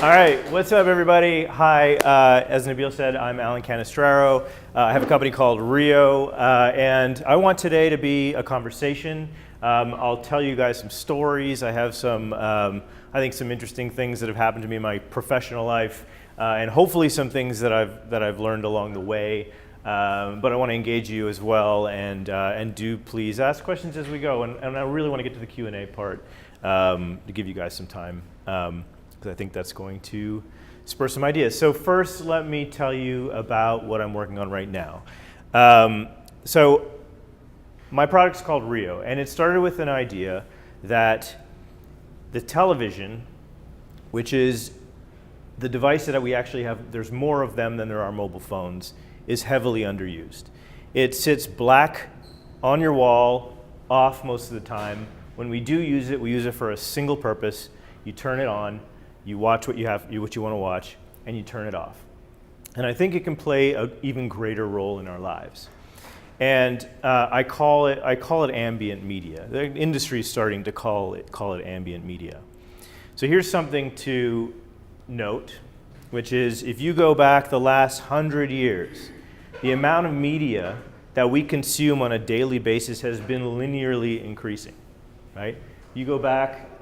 All right, what's up, everybody? Hi, as Nabil said, I'm Alan Canestraro. I have a company called Rio, and I want today to be a conversation. I'll tell you guys some stories. I have some, I think, some interesting things that have happened to me in my professional life, and hopefully some things that I've learned along the way. But I want to engage you as well, and do please ask questions as we go. And I really want to get to the Q&A part to give you guys some time. Because I think that's going to spur some ideas. So first, let me tell you about what I'm working on right now. So my product's called Rio, and it started with an idea that the television, which is the device that we actually have, there's more of them than there are mobile phones, is heavily underused. It sits black on your wall, off most of the time. When we do use it, we use it for a single purpose. You turn it on, you watch what you want to watch, and you turn it off. And I think it can play an even greater role in our lives. And I call it ambient media. The industry is starting to call it ambient media. So here's something to note, which is if you go back the last 100 years, the amount of media that we consume on a daily basis has been linearly increasing, right? You go back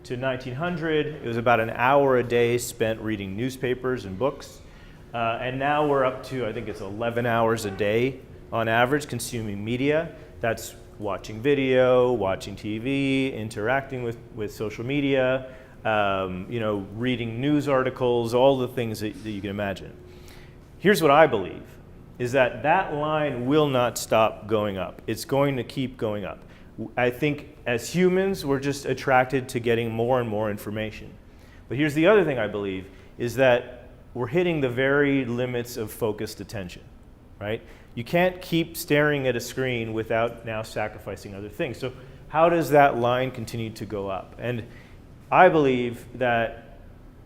to 1900, it was about an hour a day spent reading newspapers and books. And now we're up to, I think it's 11 hours a day on average consuming media. That's watching video, watching TV, interacting with social media, reading news articles, all the things that you can imagine. Here's what I believe, is that line will not stop going up. It's going to keep going up. I think as humans, we're just attracted to getting more and more information. But here's the other thing I believe, is that we're hitting the very limits of focused attention, right? You can't keep staring at a screen without now sacrificing other things. So how does that line continue to go up? And I believe that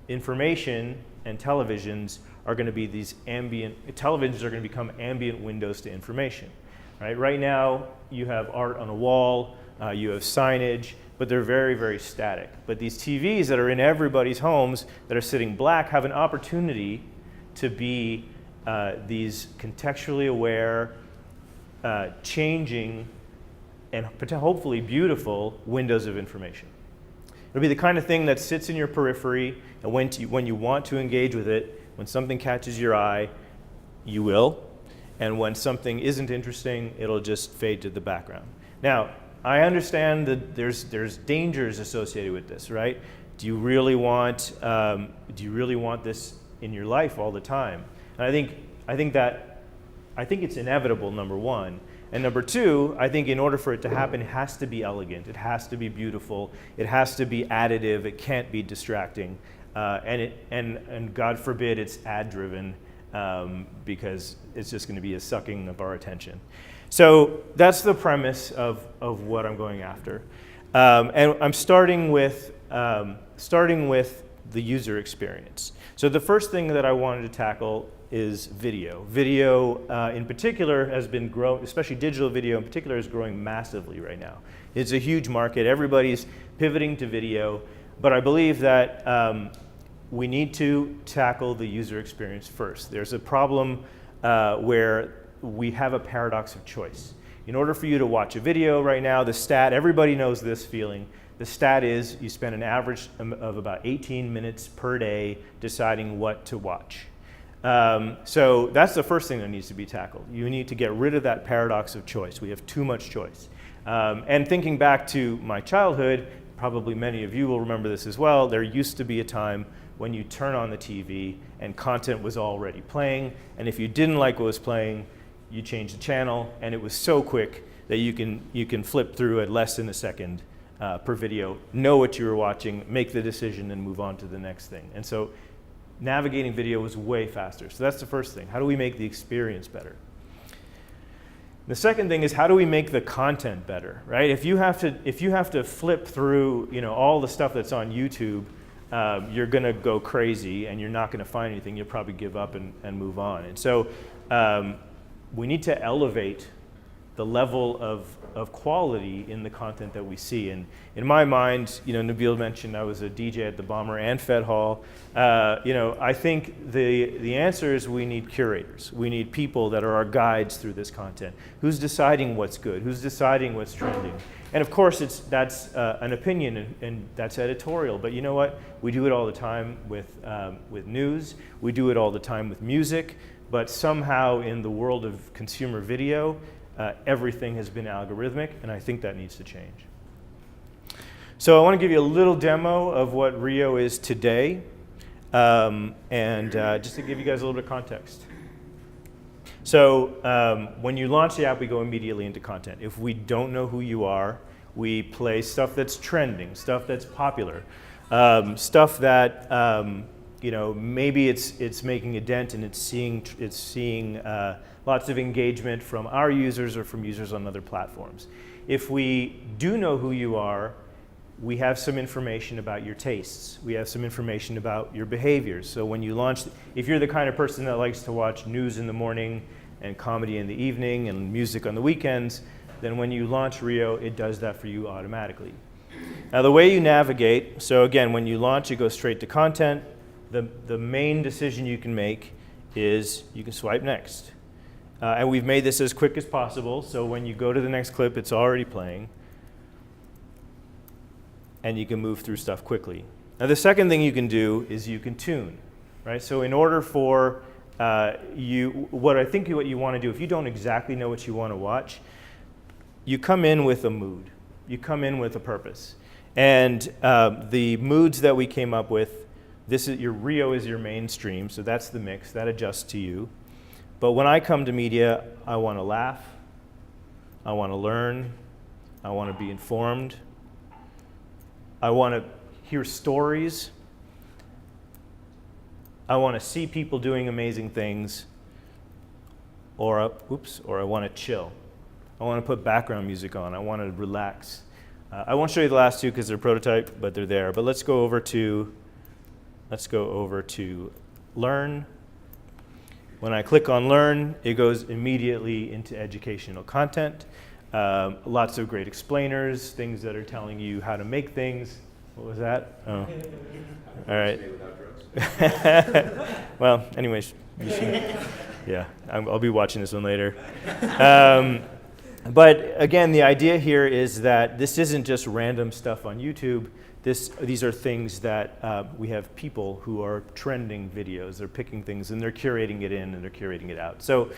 information and televisions are going to be televisions are going to become ambient windows to information. Right now, you have art on a wall, you have signage, but they're very, very static. But these TVs that are in everybody's homes that are sitting black have an opportunity to be these contextually aware, changing, and hopefully beautiful windows of information. It'll be the kind of thing that sits in your periphery, and when you want to engage with it, when something catches your eye, you will. And when something isn't interesting, it'll just fade to the background. Now, I understand that there's dangers associated with this, right? Do you really want this in your life all the time? And I think it's inevitable, number one. And number two, I think in order for it to happen, it has to be elegant, it has to be beautiful, it has to be additive, it can't be distracting, and God forbid it's ad-driven. Because it's just going to be a sucking of our attention. So that's the premise of what I'm going after. And I'm starting with the user experience. So the first thing that I wanted to tackle is video. Video in particular has been growing, especially digital video in particular is growing massively right now. It's a huge market. Everybody's pivoting to video. But I believe that we need to tackle the user experience first. There's a problem where we have a paradox of choice. In order for you to watch a video right now, the stat, everybody knows this feeling, the stat is you spend an average of about 18 minutes per day deciding what to watch. So that's the first thing that needs to be tackled. You need to get rid of that paradox of choice. We have too much choice. And thinking back to my childhood, probably many of you will remember this as well, there used to be a time when you turn on the TV and content was already playing, and if you didn't like what was playing, you change the channel, and it was so quick that you can flip through at less than a second per video, know what you were watching, make the decision, and move on to the next thing. And so navigating video was way faster. So that's the first thing. How do we make the experience better? The second thing is, how do we make the content better, right? If you have to flip through, all the stuff that's on YouTube, you're going to go crazy and you're not going to find anything. You'll probably give up and move on. And so we need to elevate the level of quality in the content that we see. And in my mind, Nabil mentioned I was a DJ at the Bomber and Fed Hall. I think the answer is we need curators. We need people that are our guides through this content. Who's deciding what's good? Who's deciding what's trending? And of course, that's an opinion, and that's editorial. But you know what? We do it all the time with news. We do it all the time with music. But somehow in the world of consumer video, everything has been algorithmic, and I think that needs to change. So I want to give you a little demo of what Rio is today, and just to give you guys a little bit of context. So when you launch the app, we go immediately into content. If we don't know who you are, we play stuff that's trending, stuff that's popular, stuff that maybe it's making a dent and it's seeing lots of engagement from our users or from users on other platforms. If we do know who you are, we have some information about your tastes. We have some information about your behaviors. So when you launch, if you're the kind of person that likes to watch news in the morning and comedy in the evening and music on the weekends, then when you launch Rio, it does that for you automatically. Now the way you navigate, so again, when you launch, you go straight to content. The main decision you can make is you can swipe next. And we've made this as quick as possible, so when you go to the next clip, it's already playing. And you can move through stuff quickly. Now the second thing you can do is you can tune, right? So in order for what you want to do, if you don't exactly know what you want to watch, you come in with a mood. You come in with a purpose. And the moods that we came up with, Rio is your mainstream, so that's the mix, that adjusts to you. But when I come to media, I want to laugh, I want to learn, I want to be informed, I want to hear stories. I want to see people doing amazing things, or I want to chill. I want to put background music on. I want to relax. I won't show you the last two because they're prototype, but they're there. But let's go over to learn. When I click on learn, it goes immediately into educational content. Lots of great explainers, things that are telling you how to make things. What was that? Oh. All right. Well, anyways, I'll be watching this one later. But again, the idea here is that this isn't just random stuff on YouTube. These are things that we have people who are trending videos. They're picking things and they're curating it in and they're curating it out. So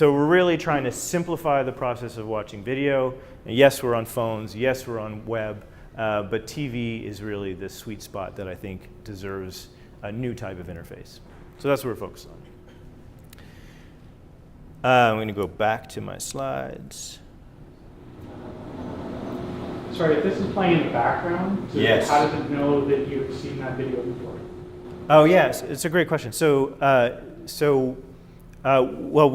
we're really trying to simplify the process of watching video. And yes, we're on phones. Yes, we're on web. But TV is really the sweet spot that I think deserves a new type of interface. So that's what we're focused on. I'm going to go back to my slides. Sorry, if this is playing in the background, so yes. How does it know that you've seen that video before? Oh, yes, it's a great question. Well,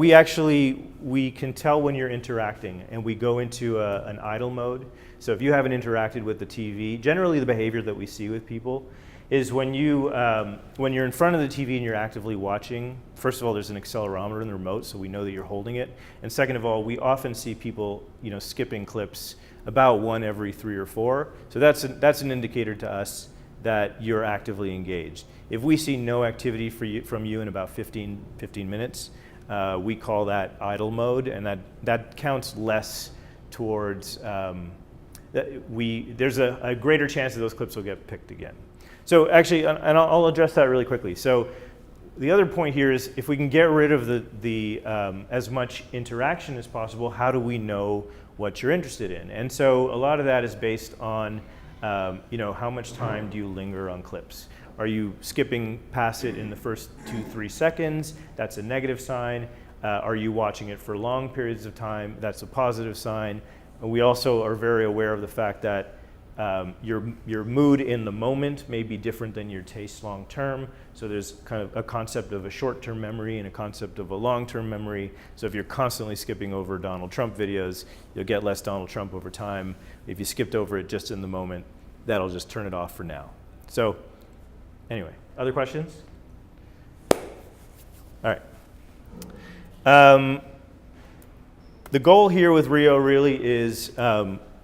we can tell when you're interacting, and we go into an idle mode. So if you haven't interacted with the TV, generally the behavior that we see with people is when you're in front of the TV and you're actively watching, first of all, there's an accelerometer in the remote, so we know that you're holding it. And second of all, we often see people skipping clips about one every 3 or 4. So that's an indicator to us that you're actively engaged. If we see no activity from you in about 15 minutes, we call that idle mode, and that counts less towards, there's a greater chance that those clips will get picked again. So actually, and I'll address that really quickly. So the other point here is if we can get rid of the as much interaction as possible, how do we know what you're interested in? And so a lot of that is based on how much time do you linger on clips? Are you skipping past it in the first 2-3 seconds? That's a negative sign. Are you watching it for long periods of time? That's a positive sign. And we also are very aware of the fact that your mood in the moment may be different than your taste long term. So there's kind of a concept of a short-term memory and a concept of a long-term memory. So if you're constantly skipping over Donald Trump videos, you'll get less Donald Trump over time. If you skipped over it just in the moment, that'll just turn it off for now. So anyway, other questions? All right. the goal here with Rio really is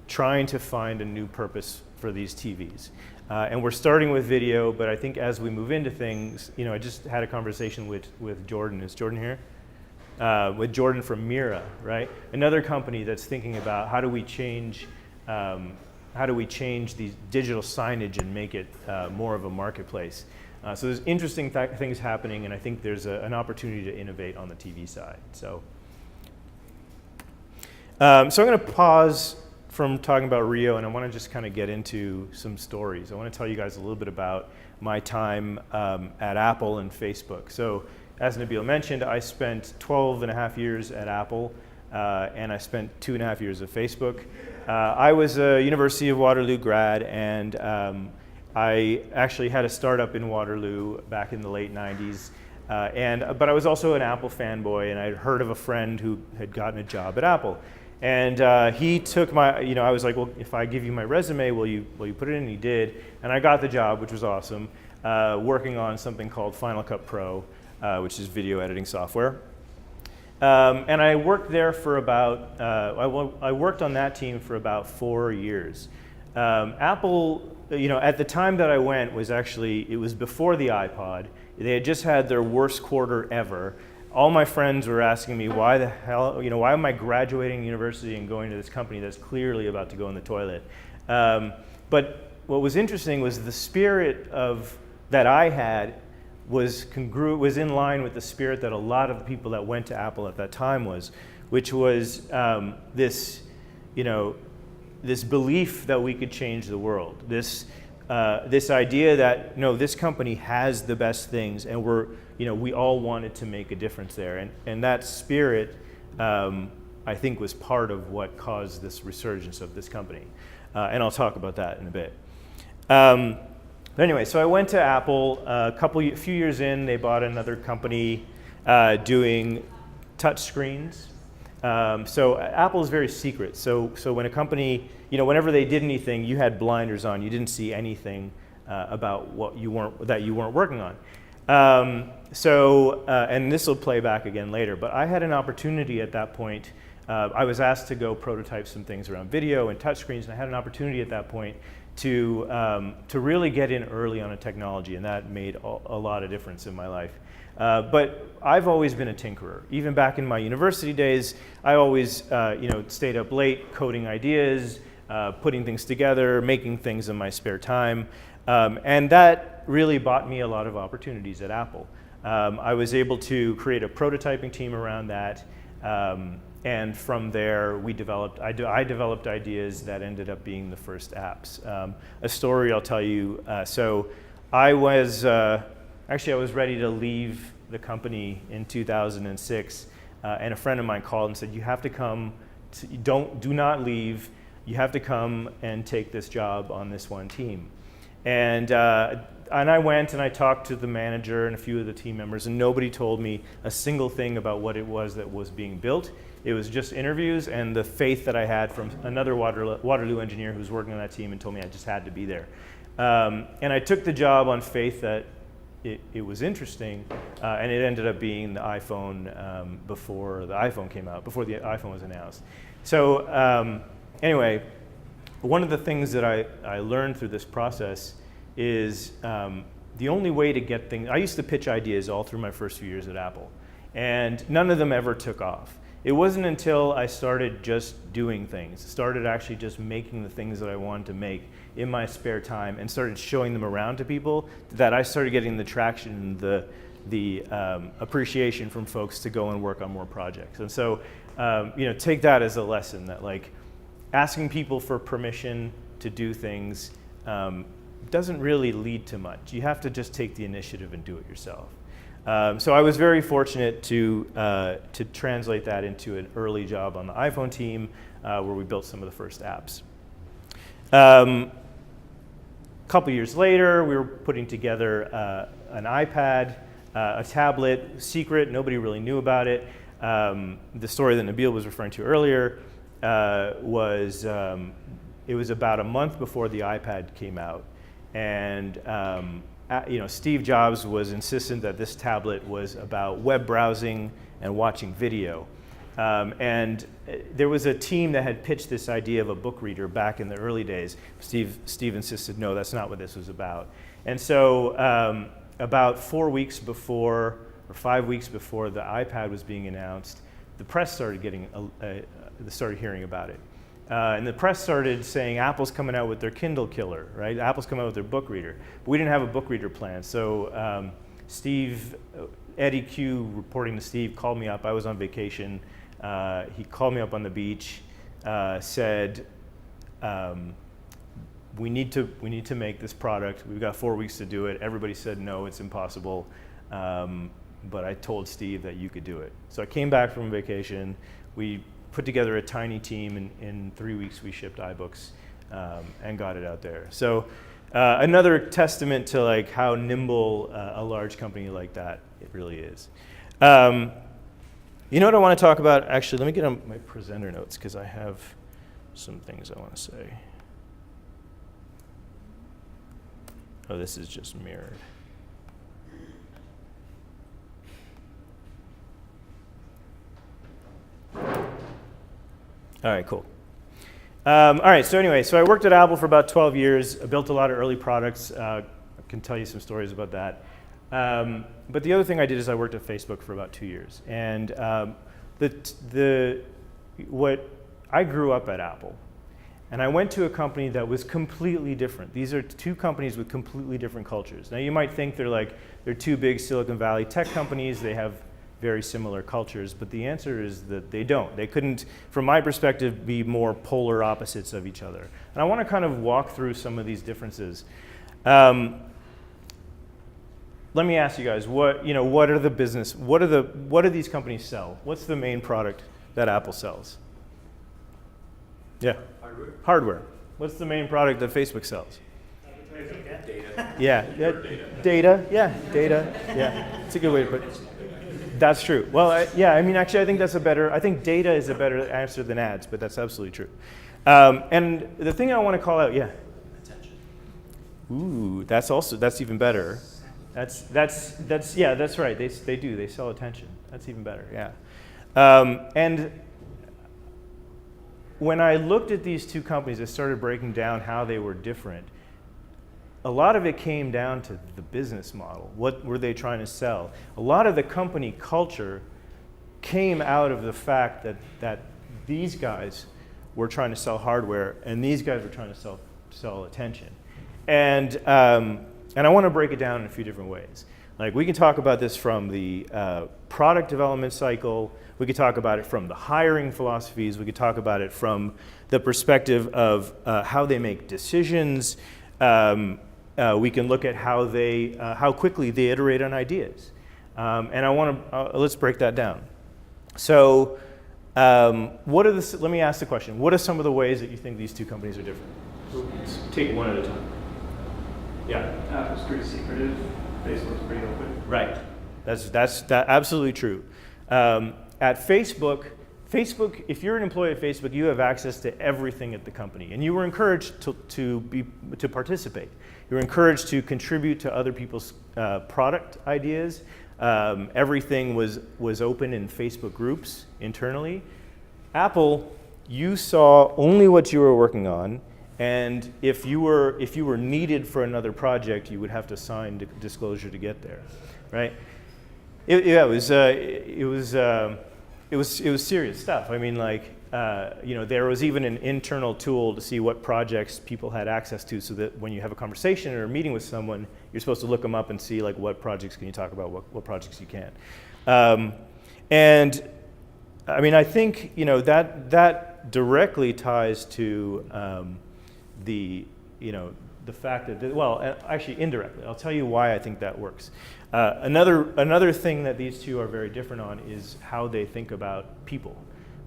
trying to find a new purpose for these TVs. And we're starting with video, but I think as we move into things, I just had a conversation with Jordan. Is Jordan here? With Jordan from Mira, right? Another company that's thinking about how do we change these digital signage and make it more of a marketplace. So there's interesting things happening, and I think there's an opportunity to innovate on the TV side. So I'm going to pause from talking about Rio, and I want to just kind of get into some stories. I want to tell you guys a little bit about my time at Apple and Facebook. So as Nabil mentioned, I spent 12 and a half years at Apple, and I spent 2.5 years at Facebook. I was a University of Waterloo grad, and I actually had a startup in Waterloo back in the late 90s. But I was also an Apple fanboy, and I'd heard of a friend who had gotten a job at Apple. And he took my, I was like, well, if I give you my resume, will you put it in? And he did. And I got the job, which was awesome, working on something called Final Cut Pro, which is video editing software. And I worked there for about, I worked on that team for about 4 years. Apple, at the time that I went it was before the iPod. They had just had their worst quarter ever. All my friends were asking me, why the hell, why am I graduating university and going to this company that's clearly about to go in the toilet? But what was interesting was the spirit that I had was in line with the spirit that a lot of the people that went to Apple at that time which was this belief that we could change the world. This idea that this company has the best things, and we all wanted to make a difference there, and that spirit I think was part of what caused this resurgence of this company, and I'll talk about that in a bit. But anyway, so I went to Apple. A few years in, they bought another company doing touch screens. So Apple is very secret. So when a company, whenever they did anything, you had blinders on. You didn't see anything about what you weren't working on. And this will play back again later. But I had an opportunity at that point. I was asked to go prototype some things around video and touch screens, and I had an opportunity at that point to really get in early on a technology, and that made a lot of difference in my life. But I've always been a tinkerer. Even back in my university days, I always stayed up late coding ideas, putting things together, making things in my spare time. And that really bought me a lot of opportunities at Apple. I was able to create a prototyping team around that. And from there, I developed ideas that ended up being the first apps. A story I'll tell you. So I was ready to leave the company in 2006, and a friend of mine called and said, "You have to come. Do not leave. You have to come and take this job on this one team." And I went and I talked to the manager and a few of the team members, and nobody told me a single thing about what it was that was being built. It was just interviews and the faith that I had from another Waterloo engineer who was working on that team and told me I just had to be there. And I took the job on faith that it was interesting, and it ended up being the iPhone before the iPhone came out, before the iPhone was announced. So anyway, one of the things that I learned through this process is the only way to get things, I used to pitch ideas all through my first few years at Apple, and none of them ever took off. It wasn't until I started just doing things, started actually just making the things that I wanted to make in my spare time and started showing them around to people that I started getting the traction, the appreciation from folks to go and work on more projects. And so, take that as a lesson that asking people for permission to do things doesn't really lead to much. You have to just take the initiative and do it yourself. So I was very fortunate to translate that into an early job on the iPhone team, where we built some of the first apps. A couple years later, we were putting together an iPad, a tablet, secret. Nobody really knew about it. The story that Nabil was referring to earlier was it was about a month before the iPad came out, and Steve Jobs was insistent that this tablet was about web browsing and watching video. And there was a team that had pitched this idea of a book reader back in the early days. Steve insisted, no, that's not what this was about. And so about 4 weeks before, or 5 weeks before the iPad was being announced, the press started started hearing about it. And the press started saying Apple's coming out with their Kindle killer, right? Apple's coming out with their book reader. But we didn't have a book reader plan. So Eddie Q, reporting to Steve, called me up. I was on vacation. He called me up on the beach, said, we need to make this product. We've got 4 weeks to do it. Everybody said, no, it's impossible. But I told Steve that you could do it. So I came back from vacation. We put together a tiny team. In 3 weeks, we shipped iBooks and got it out there. So another testament to like how nimble a large company like that it really is. You know what I want to talk about? Actually, let me get on my presenter notes because I have some things I want to say. Oh, this is just mirrored. All right, cool. All right, so anyway, so I worked at Apple for about 12 years. I built a lot of early products. I can tell you some stories about that. But the other thing I did is I worked at Facebook for about 2 years. And I grew up at Apple. And I went to a company that was completely different. These are two companies with completely different cultures. Now you might think they're two big Silicon Valley tech companies. They have very similar cultures, but the answer is that they don't. They couldn't, from my perspective, be more polar opposites of each other. And I want to kind of walk through some of these differences. Let me ask you guys, what do these companies sell? What's the main product that Apple sells? Yeah. Hardware. What's the main product that Facebook sells? Data. Yeah. Data. Yeah. Data. Yeah. It's a good way to put it. That's true. Well, actually, I think data is a better answer than ads, but that's absolutely true. And the thing I want to call out, yeah. Attention. Ooh, that's even better. That's right. They sell attention. That's even better. Yeah. And when I looked at these two companies, I started breaking down how they were different. A lot of it came down to the business model. What were they trying to sell? A lot of the company culture came out of the fact that these guys were trying to sell hardware and these guys were trying to sell attention. And I want to break it down in a few different ways. Like we can talk about this from the product development cycle. We could talk about it from the hiring philosophies. We could talk about it from the perspective of how they make decisions. We can look at how quickly they iterate on ideas. And let's break that down. So let me ask the question. What are some of the ways that you think these two companies are different? Let's take one at a time. Yeah. Apple's pretty secretive. Facebook's pretty open. Right. That's absolutely true. At Facebook, if you're an employee at Facebook, you have access to everything at the company, and you were encouraged to participate. You were encouraged to contribute to other people's product ideas. Everything was open in Facebook groups internally. Apple, you saw only what you were working on, and if you were needed for another project, you would have to sign disclosure to get there, right? It was serious stuff. I mean, there was even an internal tool to see what projects people had access to, so that when you have a conversation or a meeting with someone, you're supposed to look them up and see what projects can you talk about, what projects you can't. And I mean, I think that directly ties to the fact that actually indirectly. I'll tell you why I think that works. Another thing that these two are very different on is how they think about people,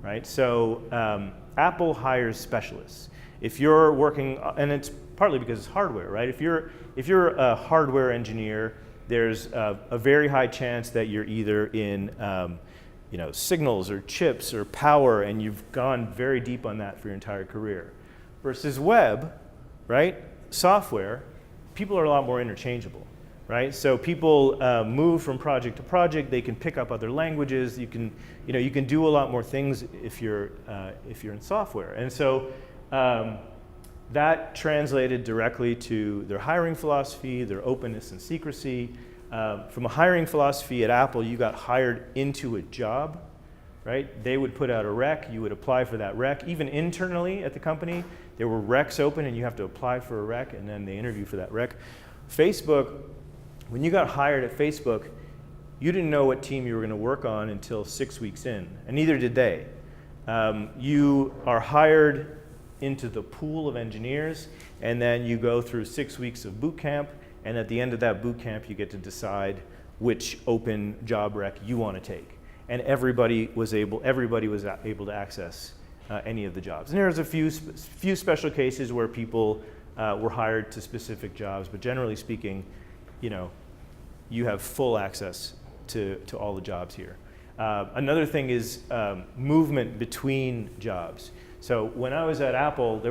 right? So Apple hires specialists. If you're working, and it's partly because it's hardware, right? If you're a hardware engineer, there's a very high chance that you're either in signals or chips or power, and you've gone very deep on that for your entire career. Versus web, right? Software, people are a lot more interchangeable. right? So people move from project to project. They can pick up other languages. You can do a lot more things if you're in software. And so that translated directly to their hiring philosophy, their openness and secrecy. From a hiring philosophy at Apple, you got hired into a job, right? They would put out a rec, you would apply for that rec. Even internally at the company, there were recs open and you have to apply for a rec and then they interview for that rec. Facebook, when you got hired at Facebook, you didn't know what team you were going to work on until 6 weeks in, and neither did they. You are hired into the pool of engineers, and then you go through 6 weeks of boot camp, and at the end of that boot camp, you get to decide which open job rec you want to take. And everybody was able to access any of the jobs. And there's a few special cases where people were hired to specific jobs, but generally speaking, you have full access to all the jobs here. Another thing is movement between jobs. So when I was at Apple,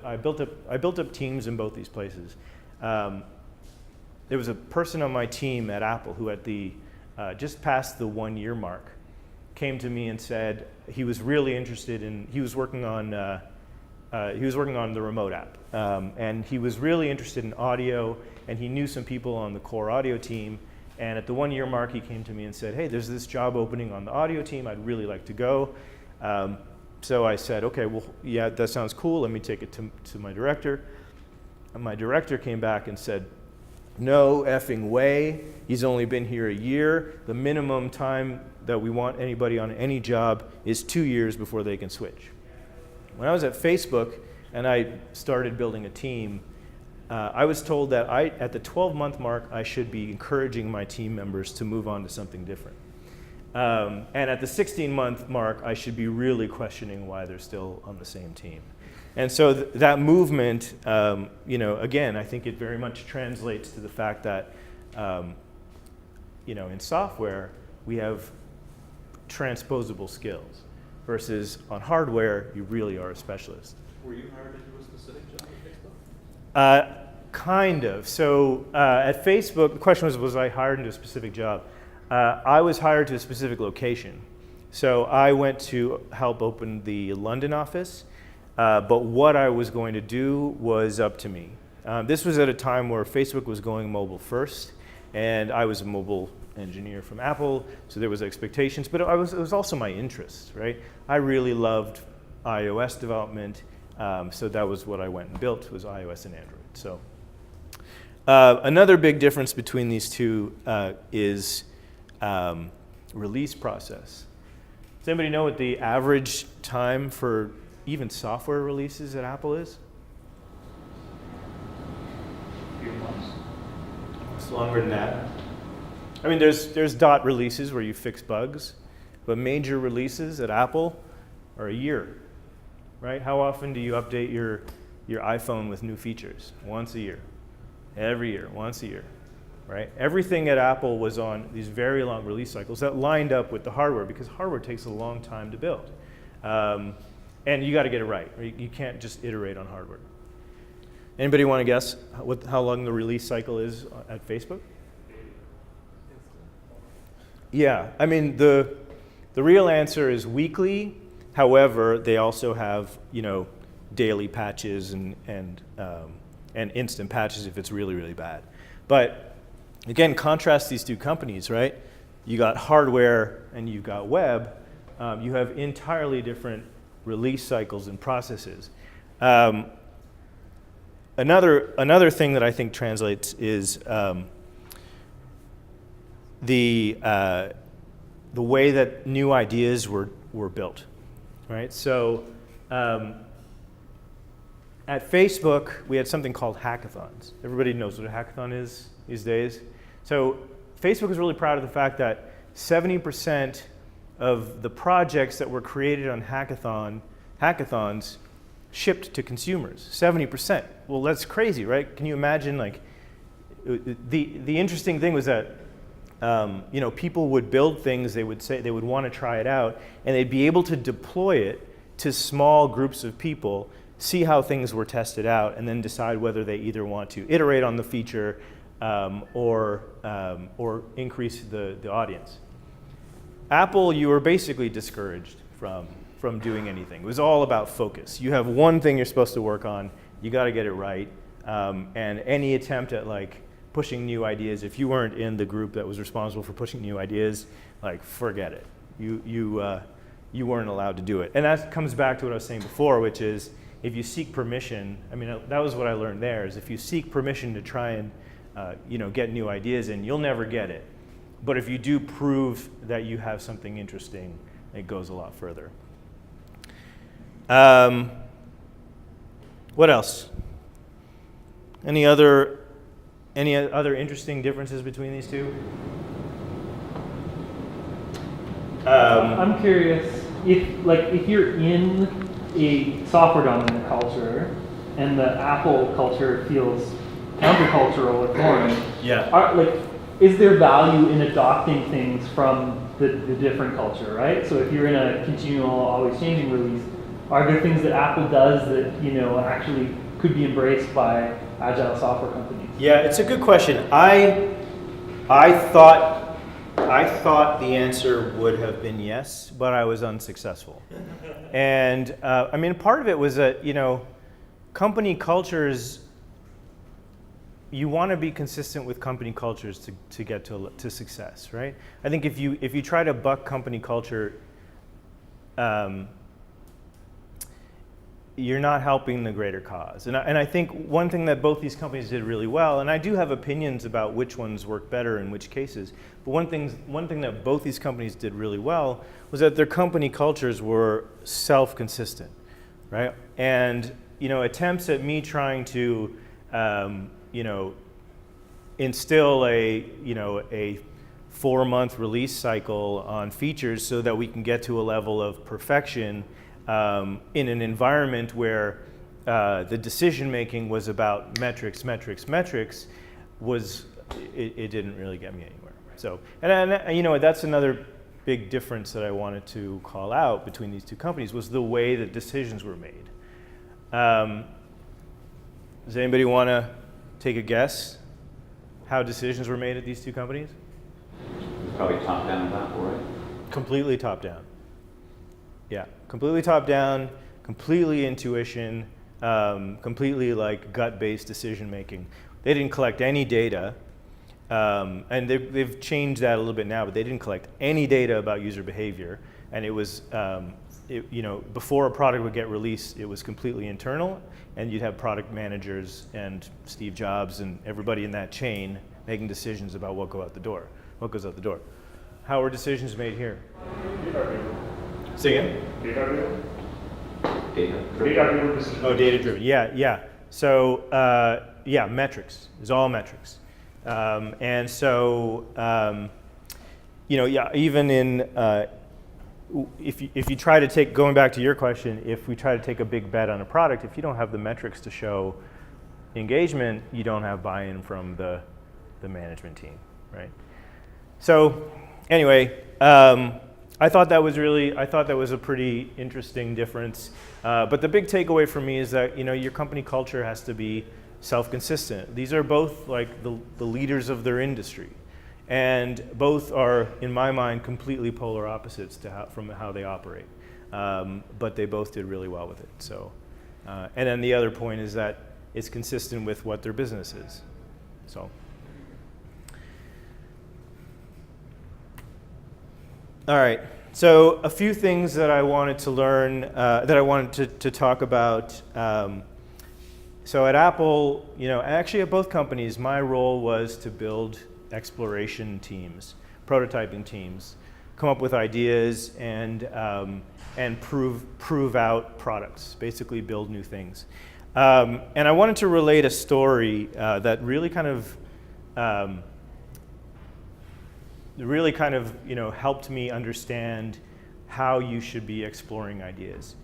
I built up teams in both these places. There was a person on my team at Apple who at the just past the 1 year mark came to me and said he was really interested in, he was working on the remote app, and he was really interested in audio, and he knew some people on the core audio team, and at the 1 year mark he came to me and said, hey, there's this job opening on the audio team, I'd really like to go. So I said, okay, well, yeah, that sounds cool, let me take it to my director. And my director came back and said, no effing way, he's only been here a year, the minimum time that we want anybody on any job is 2 years before they can switch. When I was at Facebook and I started building a team, I was told that at the 12-month mark, I should be encouraging my team members to move on to something different. And at the 16-month mark, I should be really questioning why they're still on the same team. And so that movement, again, I think it very much translates to the fact that, in software, we have transposable skills, versus on hardware, you really are a specialist. Were you hired into a specific job at Facebook? Kind of. So at Facebook, the question was I hired into a specific job? I was hired to a specific location. So I went to help open the London office, but what I was going to do was up to me. This was at a time where Facebook was going mobile first, and I was a mobile engineer from Apple, so there was expectations, but it was also my interest, right? I really loved iOS development, so that was what I went and built, was iOS and Android. So another big difference between these two is release process. Does anybody know what the average time for even software releases at Apple is? A few months. It's longer than that. I mean, there's dot releases where you fix bugs, but major releases at Apple are a year, right? How often do you update your iPhone with new features? Once a year. Every year, once a year, right? Everything at Apple was on these very long release cycles that lined up with the hardware, because hardware takes a long time to build. And you got to get it right. You can't just iterate on hardware. Anybody want to guess how long the release cycle is at Facebook? Yeah, I mean, the real answer is weekly. However, they also have, daily patches and instant patches if it's really, really bad. But again, contrast these two companies, right? You got hardware and you've got web. You have entirely different release cycles and processes. Another thing that I think translates is the way that new ideas were built, right? So at Facebook, we had something called hackathons. Everybody knows what a hackathon is these days. So Facebook is really proud of the fact that 70% of the projects that were created on hackathons shipped to consumers. 70%. Well, that's crazy, right? Can you imagine? Like, the interesting thing was that people would build things. They would say they would want to try it out, and they'd be able to deploy it to small groups of people, see how things were tested out, and then decide whether they either want to iterate on the feature or increase the audience. Apple, you were basically discouraged from doing anything. It was all about focus. You have one thing you're supposed to work on. You got to get it right. And any attempt at like pushing new ideas, if you weren't in the group that was responsible for pushing new ideas, like forget it. You weren't allowed to do it. And that comes back to what I was saying before, which is if you seek permission. I mean, that was what I learned there. Is if you seek permission to try and get new ideas in, you'll never get it. But if you do prove that you have something interesting, it goes a lot further. What else? Any other interesting differences between these two? I'm curious if you're in a software dominant culture and the Apple culture feels countercultural or foreign. Yeah. Is there value in adopting things from the different culture, right? So if you're in a continual, always changing release, are there things that Apple does that actually could be embraced by agile software companies? Yeah, it's a good question. I thought the answer would have been yes, but I was unsuccessful. And I mean, part of it was that company cultures. You want to be consistent with company cultures to get to success, right? I think if you try to buck company culture, you're not helping the greater cause. And I think one thing that both these companies did really well, and I do have opinions about which ones work better in which cases, but one thing that both these companies did really well was that their company cultures were self-consistent, right? And attempts at me trying to instill a 4-month release cycle on features so that we can get to a level of perfection in an environment where the decision making was about metrics, it didn't really get me anywhere. So, and that's another big difference that I wanted to call out between these two companies was the way that decisions were made. Does anybody want to take a guess how decisions were made at these two companies? Probably top-down at Apple, right? Completely top-down. Yeah, completely top-down, completely intuition, completely like gut-based decision-making. They didn't collect any data, and they've changed that a little bit now, but they didn't collect any data about user behavior, and it was, before a product would get released, it was completely internal, and you'd have product managers and Steve Jobs and everybody in that chain making decisions about what goes out the door. How were decisions made here? Say again? Data-driven decision. Oh, data-driven. Yeah. So, metrics. It's all metrics. And so, even in if you try to take, going back to your question, if we try to take a big bet on a product, if you don't have the metrics to show engagement, you don't have buy-in from the management team, right? So, anyway, I thought that was a pretty interesting difference. But the big takeaway for me is that your company culture has to be self-consistent. These are both like the leaders of their industry, and both are, in my mind, completely polar opposites from how they operate. But they both did really well with it. So, and then the other point is that it's consistent with what their business is. So. All right, so a few things that I wanted to learn, that I wanted to talk about. So at Apple, actually at both companies, my role was to build exploration teams, prototyping teams, come up with ideas and prove out products, basically build new things. And I wanted to relate a story that really kind of helped me understand how you should be exploring ideas.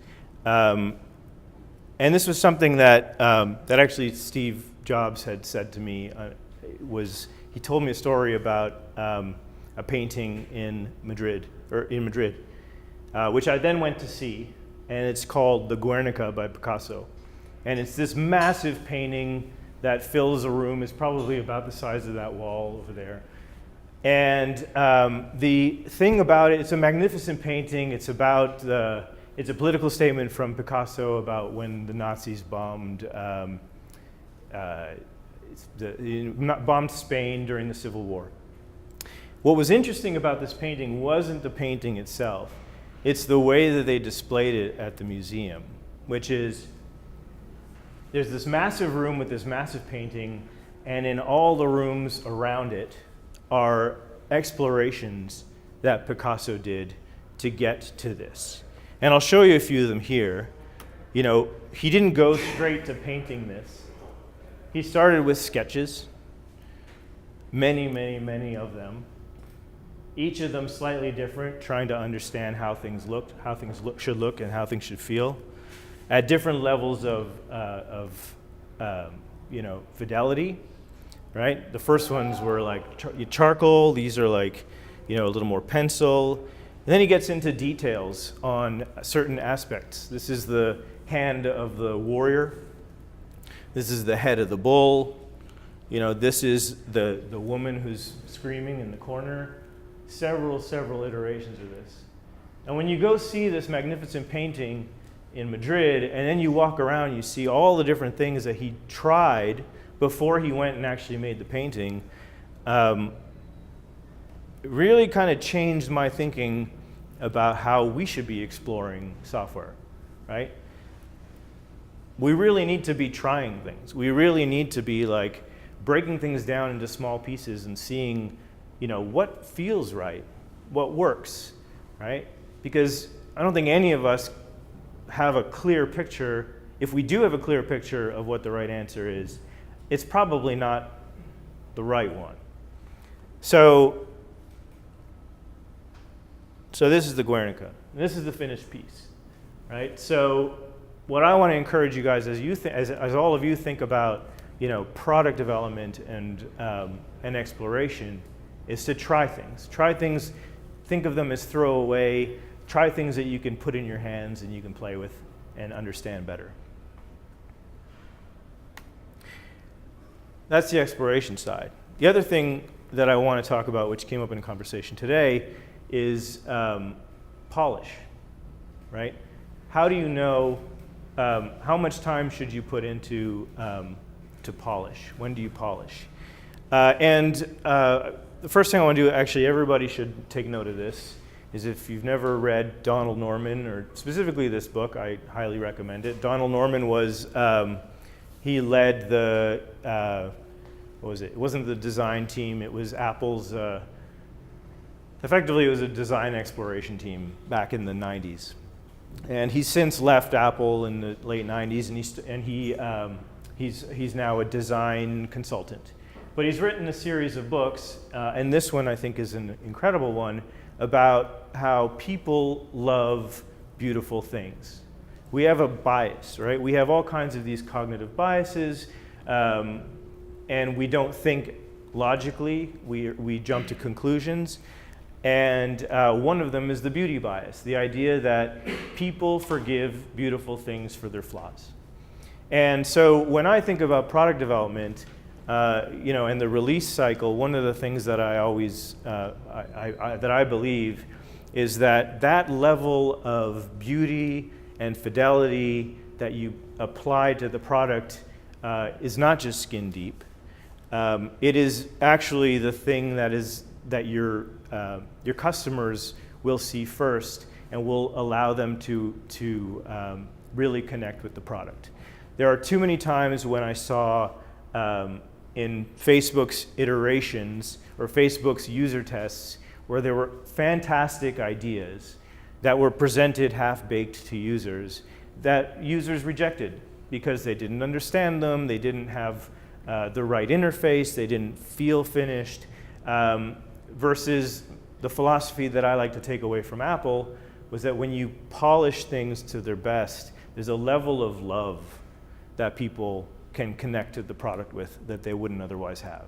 And this was something that actually Steve Jobs had said to me. He told me a story about a painting in Madrid, which I then went to see, and it's called the Guernica by Picasso. And it's this massive painting that fills a room. It's probably about the size of that wall over there. And the thing about it, it's a magnificent painting. It's about it's a political statement from Picasso about when the Nazis bombed bombed Spain during the Civil War. What was interesting about this painting wasn't the painting itself. It's the way that they displayed it at the museum, which is there's this massive room with this massive painting, and in all the rooms around it are explorations that Picasso did to get to this. And I'll show you a few of them here. You know, he didn't go straight to painting this. He started with sketches, many, many, many of them. Each of them slightly different, trying to understand how things looked, how things should look, and how things should feel, at different levels of fidelity. Right? The first ones were like charcoal. These are like, a little more pencil. And then he gets into details on certain aspects. This is the hand of the warrior. This is the head of the bull. This is the woman who's screaming in the corner. Several iterations of this. And when you go see this magnificent painting in Madrid, and then you walk around, you see all the different things that he tried before he went and actually made the painting, it really kind of changed my thinking about how we should be exploring software, right? We really need to be trying things. We really need to be like breaking things down into small pieces and seeing, what feels right, what works, right? Because I don't think any of us have a clear picture. If we do have a clear picture of what the right answer is, it's probably not the right one. So this is the Guernica. This is the finished piece, right? So what I want to encourage you guys as all of you think about, product development and exploration, is to try things. Try things. Think of them as throwaway. Try things that you can put in your hands and you can play with and understand better. That's the exploration side. The other thing that I want to talk about, which came up in a conversation today, is polish, right? How do you know how much time should you put into to polish? When do you polish? The first thing I want to do, actually, everybody should take note of this, is if you've never read Donald Norman, or specifically this book, I highly recommend it. Donald Norman was, he led the, what was it? It wasn't the design team, it was Apple's, effectively it was a design exploration team back in the 90s. And he's since left Apple in the late 90s, and he's now a design consultant. But he's written a series of books, and this one I think is an incredible one, about how people love beautiful things. We have a bias, right? We have all kinds of these cognitive biases, and we don't think logically. We jump to conclusions. And one of them is the beauty bias, the idea that people forgive beautiful things for their flaws. And so when I think about product development, and the release cycle, one of the things that I always, that I believe is that level of beauty and fidelity that you apply to the product is not just skin deep. It is actually the thing that your customers will see first and will allow them to really connect with the product. There are too many times when I saw in Facebook's iterations or Facebook's user tests where there were fantastic ideas that were presented half-baked to users that users rejected because they didn't understand them, they didn't have the right interface, they didn't feel finished, versus the philosophy that I like to take away from Apple was that when you polish things to their best, there's a level of love that people can connect to the product with that they wouldn't otherwise have,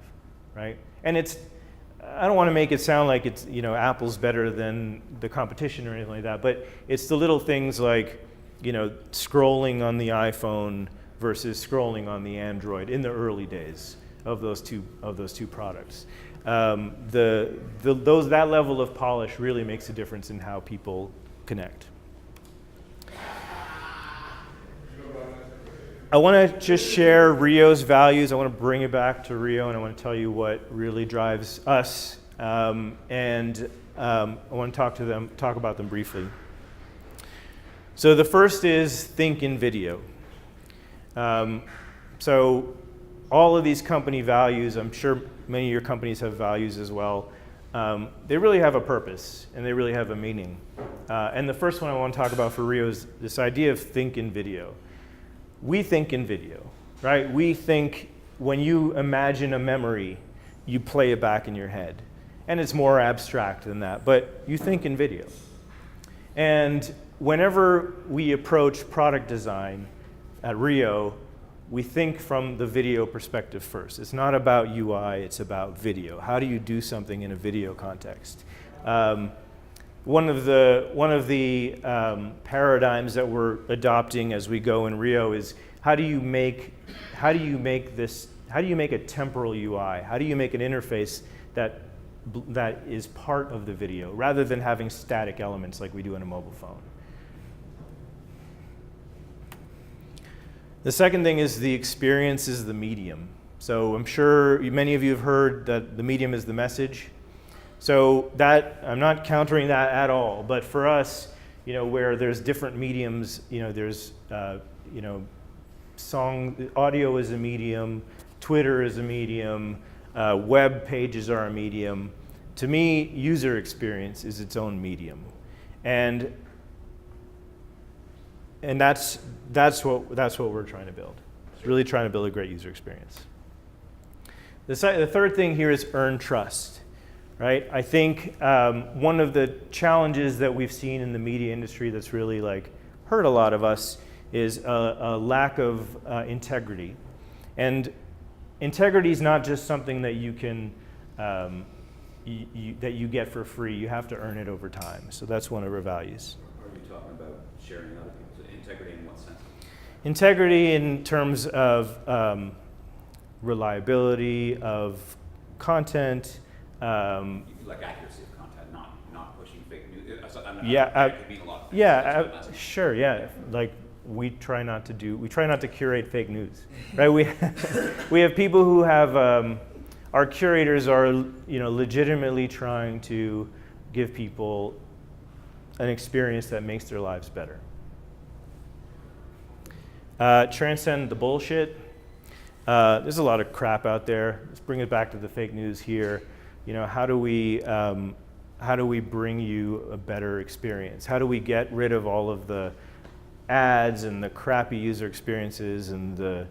right? And I don't want to make it sound like it's, Apple's better than the competition or anything like that, but it's the little things like, scrolling on the iPhone versus scrolling on the Android in the early days of those two products. That level of polish really makes a difference in how people connect. I want to just share Rio's values. I want to bring it back to Rio, and I want to tell you what really drives us. I want to talk about them briefly. So the first is think in video. So all of these company values, I'm sure many of your companies have values as well. They really have a purpose, and they really have a meaning. And the first one I want to talk about for Rio is this idea of think in video. We think in video, right? We think when you imagine a memory, you play it back in your head. And it's more abstract than that, but you think in video. And whenever we approach product design at Rio, we think from the video perspective first. It's not about UI, it's about video. How do you do something in a video context? One of the paradigms that we're adopting as we go in Rio is how do you make a temporal UI? How do you make an interface that is part of the video rather than having static elements like we do in a mobile phone? The second thing is the experience is the medium. So I'm sure many of you have heard that the medium is the message. So that, I'm not countering that at all, but for us, where there's different mediums, there's, audio is a medium, Twitter is a medium, web pages are a medium. To me, user experience is its own medium. And that's what we're trying to build. It's really trying to build a great user experience. The third thing here is earn trust. Right? I think one of the challenges that we've seen in the media industry that's really hurt a lot of us is a lack of integrity. And integrity is not just something that you can that you get for free. You have to earn it over time. So that's one of our values. Are you talking about sharing other people's integrity in what sense? Integrity in terms of reliability of content. Like accuracy of content, not pushing fake news. Sure, yeah. We try not to curate fake news, right? We have people who have our curators are legitimately trying to give people an experience that makes their lives better. Transcend the bullshit. There's a lot of crap out there. Let's bring it back to the fake news here. How do we bring you a better experience? How do we get rid of all of the ads and the crappy user experiences and the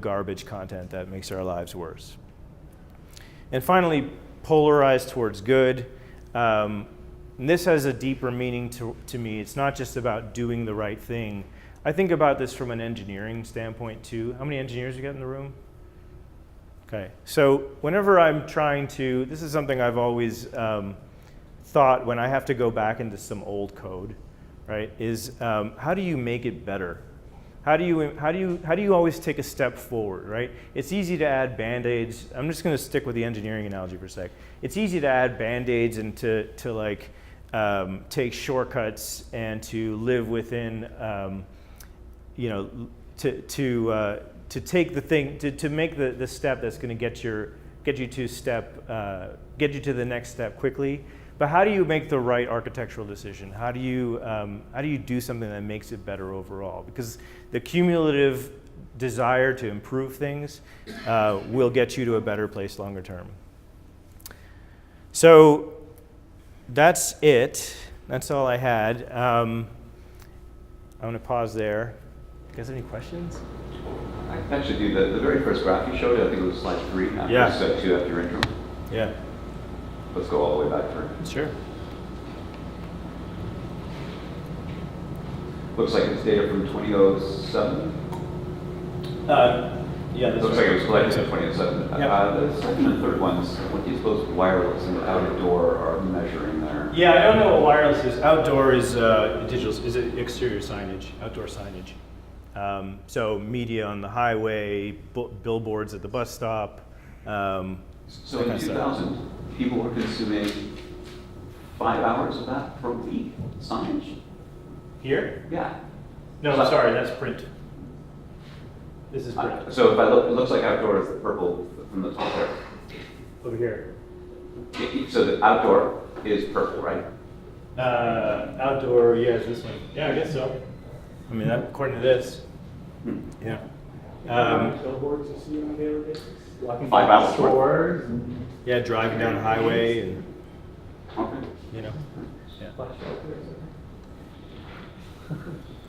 garbage content that makes our lives worse? And finally, polarize towards good. And this has a deeper meaning to me. It's not just about doing the right thing. I think about this from an engineering standpoint too. How many engineers you got in the room? Okay, so whenever I'm trying to, this is something I've always thought when I have to go back into some old code, right? Is how do you make it better? How do you always take a step forward, right? It's easy to add band-aids. I'm just going to stick with the engineering analogy for a sec. It's easy to add band-aids and to take shortcuts and to live within, to take the thing, to make the step that's going to get you to the next step quickly. But how do you make the right architectural decision? How do you do something that makes it better overall? Because the cumulative desire to improve things will get you to a better place longer term. So that's it. That's all I had. I'm going to pause there. You guys have any questions? I can actually do the very first graph you showed. I think it was slide 3. Yeah. Step 2 after your intro. Yeah. Let's go all the way back for. Sure. Looks like it's data from 2007. Yeah. Looks like it was collected in 2007. Yeah. The second and third ones, what do you suppose wireless and outdoor are measuring there? Yeah, I don't know what wireless is. Outdoor is digital. Is it exterior signage? Outdoor signage. So media on the highway, billboards at the bus stop. So that in kind of stuff. 2000, people were consuming 5 hours of that per week, signage? Here? Yeah. No, So- sorry, that's print. This is print. So if I look, it looks like outdoor is the purple from the top there. Over here. So the outdoor is purple, right? Outdoor, yeah, is this one. Yeah, I guess so. I mean, that, according to this. Yeah. Billboards you see on a daily basis? Walking 5 through hours. stores and Yeah, driving down the highway and, Okay. you know. Yeah. flash shelters.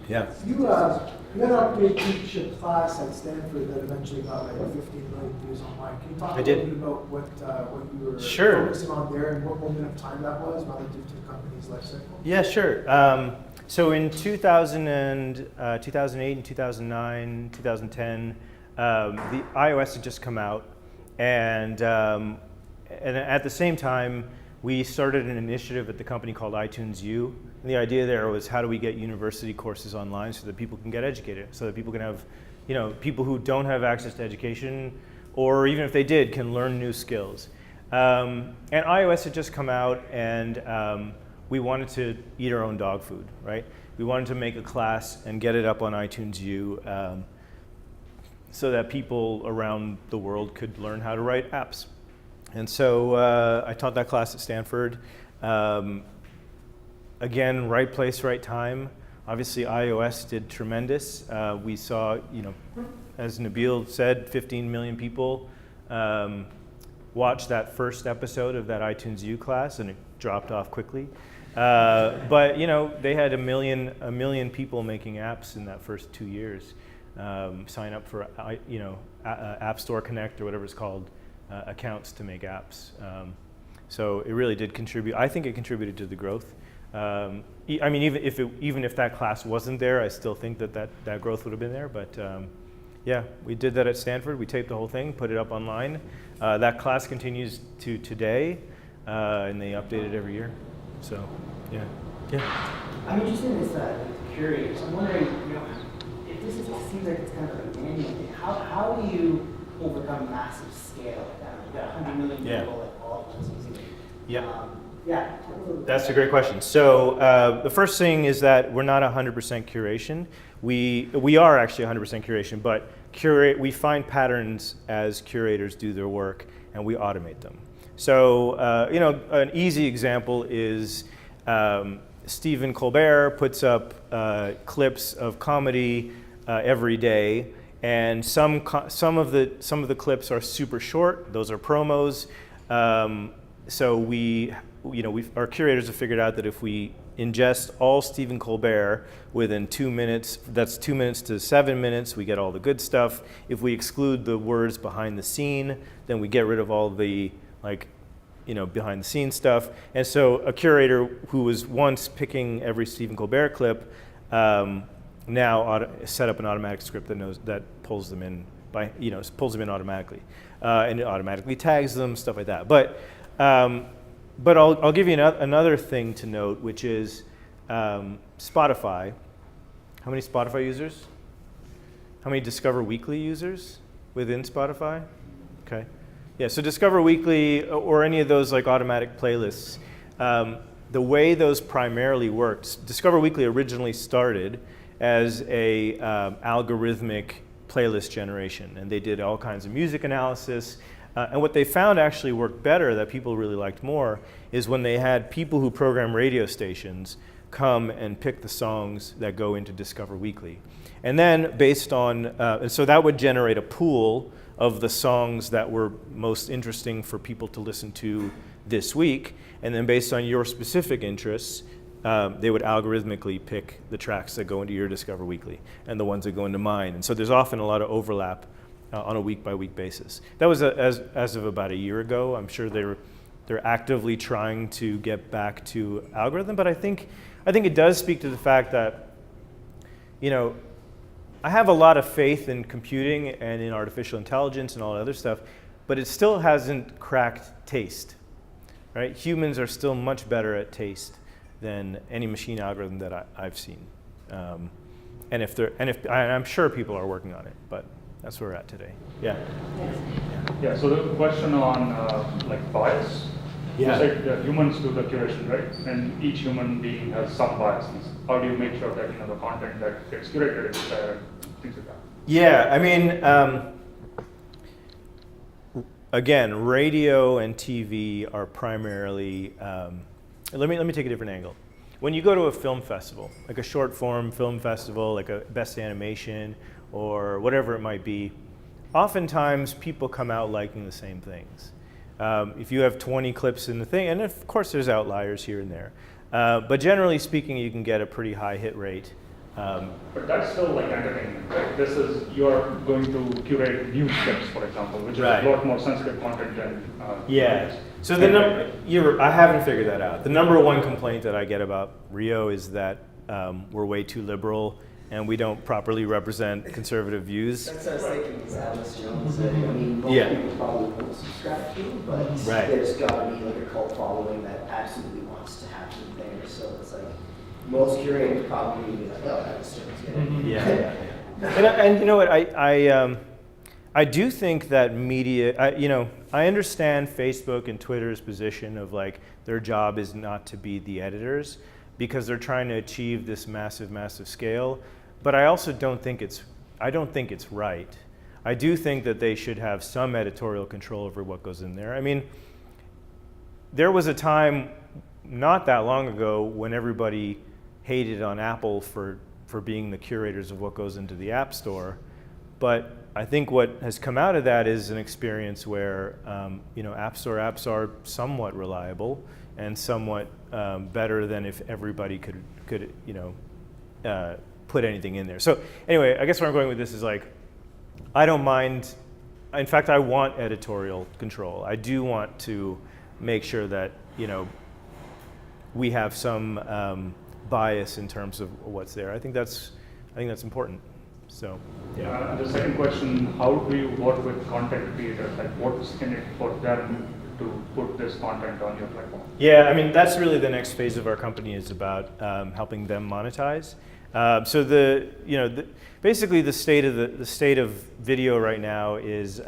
Yeah. You had an update teach a class at Stanford that eventually got like 15 million views online. Can you talk I a did. little bit about what you were Sure. focusing on there and what moment of time that was relative to the company's life cycle? Yeah, sure. So in 2008 and 2009, 2010, the iOS had just come out, and at the same time, we started an initiative at the company called iTunes U. And the idea there was, how do we get university courses online so that people can get educated, so that people can have, you know, people who don't have access to education, or even if they did, can learn new skills. And iOS had just come out, and we wanted to eat our own dog food, right? We wanted to make a class and get it up on iTunes U so that people around the world could learn how to write apps. And so I taught that class at Stanford. Again, right place, right time. Obviously, iOS did tremendous. We saw, you know, as Nabil said, 15 million people watched that first episode of that iTunes U class, and it dropped off quickly. But you know, they had a million people making apps in that first 2 years. Sign up for App Store Connect or whatever it's called, accounts to make apps. So it really did contribute. I think it contributed to the growth. I mean, even if that class wasn't there, I still think that growth would have been there. But yeah, we did that at Stanford. We taped the whole thing, put it up online. That class continues to today, and they update it every year. So yeah. I'm interested in this curators. I'm wondering, you know, if this is, it seems like it's kind of a manual thing. How do you overcome massive scale like that? You've got 100 million Yeah. people like all of us using it. Yeah. Yeah. That's a great question. So the first thing is that we're not 100% curation. We are actually 100% curation, but we find patterns as curators do their work, and we automate them. So you know, an easy example is Stephen Colbert puts up clips of comedy every day, and some of the clips are super short. Those are promos. So our curators have figured out that if we ingest all Stephen Colbert within 2 minutes, that's 2 minutes to 7 minutes, we get all the good stuff. If we exclude the words behind the scene, then we get rid of all the behind the scenes stuff. And so a curator who was once picking every Stephen Colbert clip now set up an automatic script that pulls them in pulls them in automatically, and it automatically tags them, stuff like that. But I'll give you another thing to note, which is Spotify. How many Spotify users? How many Discover Weekly users within Spotify? Okay. Yeah, so Discover Weekly or any of those like automatic playlists, the way those primarily worked, Discover Weekly originally started as a algorithmic playlist generation, and they did all kinds of music analysis. And what they found actually worked better, that people really liked more, is when they had people who program radio stations come and pick the songs that go into Discover Weekly. And then based on, and so that would generate a pool of the songs that were most interesting for people to listen to this week. And then based on your specific interests, they would algorithmically pick the tracks that go into your Discover Weekly and the ones that go into mine. And so there's often a lot of overlap on a week-by-week basis. That was as of about a year ago. I'm sure they're actively trying to get back to algorithm, but I think it does speak to the fact that, you know, I have a lot of faith in computing and in artificial intelligence and all that other stuff, but it still hasn't cracked taste, right? Humans are still much better at taste than any machine algorithm that I've seen. and I'm sure people are working on it, but that's where we're at today. Yeah. Yeah, so the question on like bias. Yeah. You said that humans do the curation, right? And each human being has some biases. How do you make sure that the content that gets curated is fair and things like that? Yeah, I mean, again, radio and TV are primarily. Let me take a different angle. When you go to a film festival, like a short form film festival, like a best animation or whatever it might be, oftentimes people come out liking the same things. If you have 20 clips in the thing, and of course there's outliers here and there, but generally speaking, you can get a pretty high hit rate. But that's still like entertainment, right? This is, you're going to curate news clips, for example, which is Right. a lot more sensitive content than Yeah. So I haven't figured that out. The number one complaint that I get about Rio is that we're way too liberal and we don't properly represent conservative views. That's what I was thinking, is Alice Jones. I mean, most Yeah. people probably won't subscribe to, but Right. there's got to be like a cult following that absolutely wants to have them there. So it's like most curators probably would be like, oh, Alice Jones, get it. Yeah. And you know what? I do think that media. I understand Facebook and Twitter's position of like their job is not to be the editors because they're trying to achieve this massive scale. But I also don't think it's right. I do think that they should have some editorial control over what goes in there. I mean, there was a time not that long ago when everybody hated on Apple for being the curators of what goes into the App Store. But I think what has come out of that is an experience where App Store apps are somewhat reliable and somewhat better than if everybody could put anything in there. So anyway, I guess where I'm going with this is like, I don't mind. In fact, I want editorial control. I do want to make sure that we have some bias in terms of what's there. I think that's important. So yeah. The second question: how do you work with content creators? Like, what's in it for them to put this content on your platform? Yeah, I mean that's really the next phase of our company is about helping them monetize. So basically the state of video right now is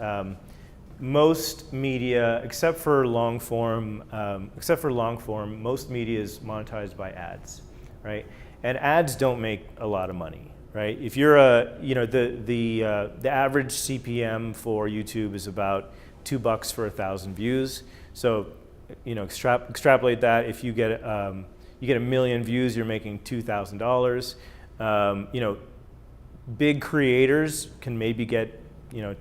most media, except for long form, most media is monetized by ads, right? And ads don't make a lot of money, right? If you're the average CPM for YouTube is about $2 for 1,000 views. So extrapolate that. If you get a million views, you're making $2,000. Big creators can maybe get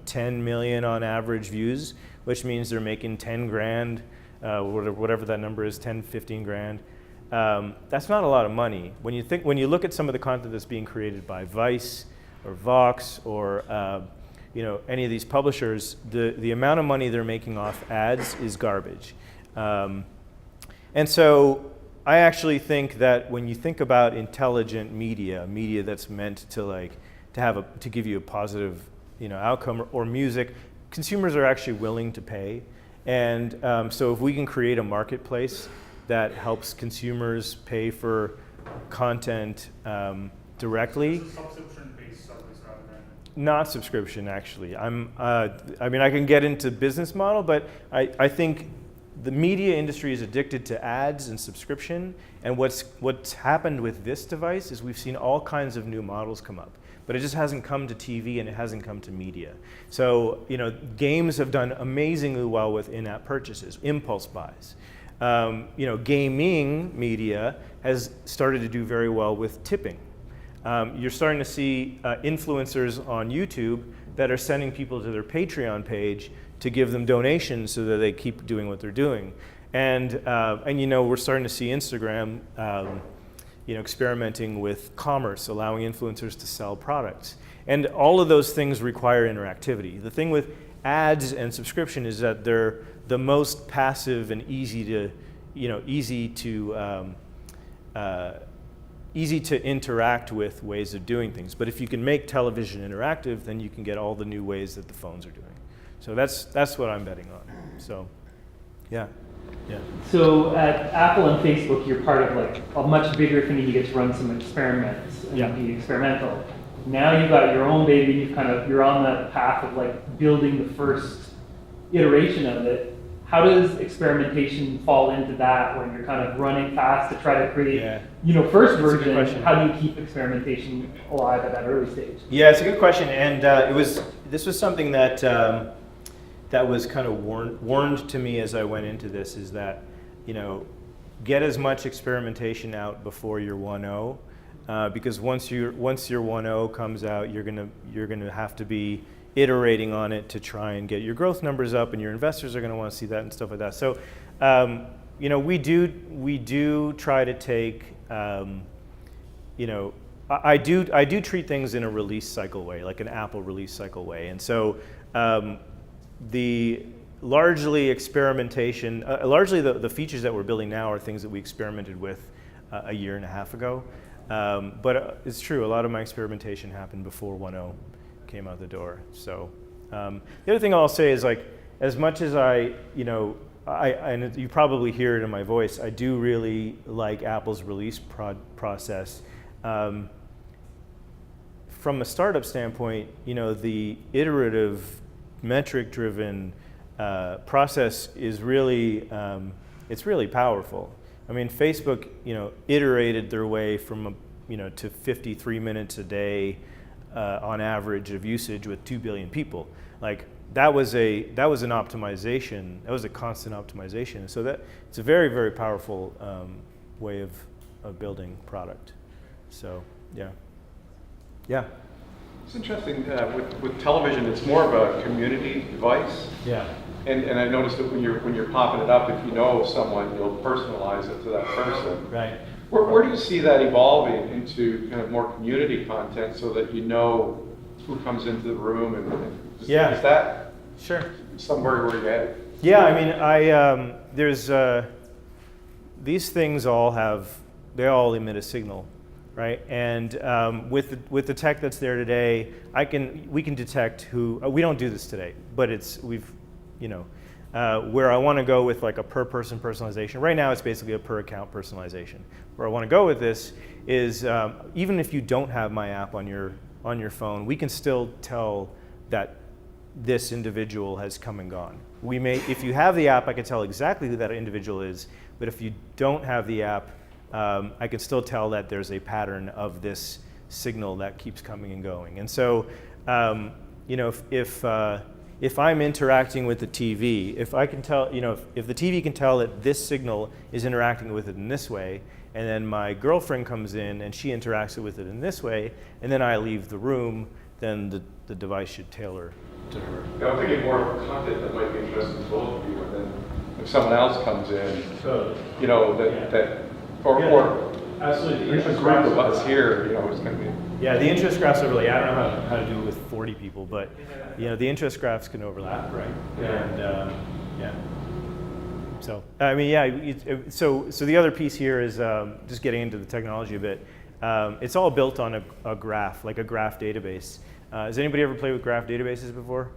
10 million on average views, which means they're making 10 grand, whatever that number is, 10, 15 grand. That's not a lot of money. When you look at some of the content that's being created by Vice or Vox or any of these publishers, the amount of money they're making off ads is garbage. And so I actually think that when you think about intelligent media that's meant to give you a positive outcome, or music, consumers are actually willing to pay. And so if we can create a marketplace that helps consumers pay for content directly. It's a subscription-based service rather than. Not subscription, actually. I can get into business model, but I think the media industry is addicted to ads and subscription. And what's happened with this device is we've seen all kinds of new models come up. But it just hasn't come to TV and it hasn't come to media. So, games have done amazingly well with in-app purchases, impulse buys. Gaming media has started to do very well with tipping. You're starting to see influencers on YouTube that are sending people to their Patreon page to give them donations so that they keep doing what they're doing. And we're starting to see Instagram experimenting with commerce, allowing influencers to sell products. And all of those things require interactivity. The thing with ads and subscription is that they're the most passive and easy to interact with ways of doing things. But if you can make television interactive, then you can get all the new ways that the phones are doing. So that's what I'm betting on. So, yeah. Yeah. So at Apple and Facebook, you're part of like a much bigger thing. You get to run some experiments and Yeah. be experimental. Now you've got your own baby. You're on that path of like building the first iteration of it. How does experimentation fall into that when you're kind of running fast to try to create, first That's a good version? question. How do you keep experimentation alive at that early stage? Yeah, it's a good question, and this was something that that was kind of warned to me as I went into this, is that, get as much experimentation out before your 1.0, because once your 1.0 comes out, you're gonna have to be iterating on it to try and get your growth numbers up, and your investors are going to want to see that and stuff like that. So, we do try to take, I do treat things in a release cycle way, like an Apple release cycle way, and so the largely experimentation, largely the features that we're building now are things that we experimented with a year and a half ago. But it's true, a lot of my experimentation happened before 1.0 came out the door. So the other thing I'll say is, like, as much as I and you probably hear it in my voice, I do really like Apple's release process. From a startup standpoint, the iterative, metric-driven process is really, it's really powerful. I mean, Facebook, iterated their way from to 53 minutes a day on average of usage with 2 billion people. Like, that was an optimization. That was a constant optimization. So that it's a very, very powerful way of building product. So yeah. It's interesting, with television, it's more of a community device. Yeah. And I noticed that when you're popping it up, if you know someone, you'll personalize it to that person. Right. Where do you see that evolving into kind of more community content, so that you know who comes into the room, and is that sure somewhere where you're at? Yeah, I mean, there's these things all emit a signal, right? And with the tech that's there today, we can detect who. We don't do this today, but where I want to go with like a per person personalization. Right now, it's basically a per account personalization. Where I want to go with this is, even if you don't have my app on your phone, we can still tell that this individual has come and gone. If you have the app, I can tell exactly who that individual is. But if you don't have the app, I can still tell that there's a pattern of this signal that keeps coming and going. And so, if I'm interacting with the TV, if I can tell, if the TV can tell that this signal is interacting with it in this way, and then my girlfriend comes in and she interacts with it in this way, and then I leave the room, then the device should tailor to her. Yeah, I'm thinking more of a content that might be interesting to both of you, and then if someone else comes in, or Absolutely. a group of us here, it's going to be. Yeah, the interest graphs overlay. I don't know how to do it with 40 people, but the interest graphs can overlap, right? And So I mean, so the other piece here is just getting into the technology a bit. It's all built on a graph, like a graph database. Has anybody ever played with graph databases before?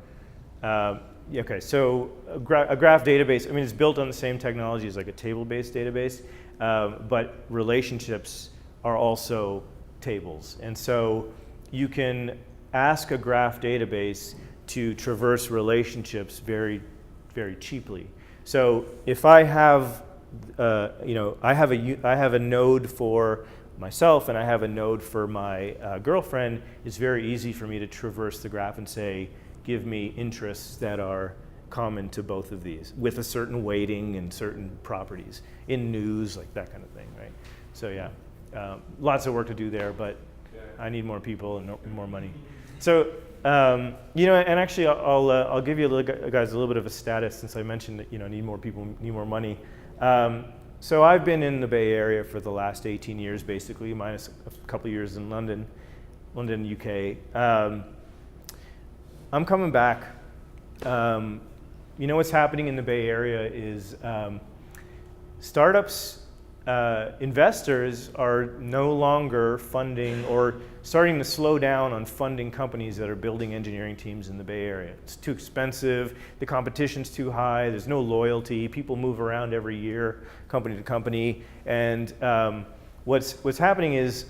Okay, so a graph database. I mean, it's built on the same technology as like a table-based database, but relationships are also tables, and so you can ask a graph database to traverse relationships very, very cheaply. So if I have, I have a node for myself and I have a node for my girlfriend, it's very easy for me to traverse the graph and say, give me interests that are common to both of these with a certain weighting and certain properties in news, like that kind of thing, right? So yeah, lots of work to do there, but I need more people and more money. So, and actually I'll give you guys a little bit of a status, since I mentioned that, need more people, need more money. So I've been in the Bay Area for the last 18 years, basically, minus a couple years in London, UK. I'm coming back. What's happening in the Bay Area is startups investors are no longer funding or starting to slow down on funding companies that are building engineering teams in the Bay Area. It's too expensive, the competition's too high, there's no loyalty, people move around every year, company to company, and what's happening is,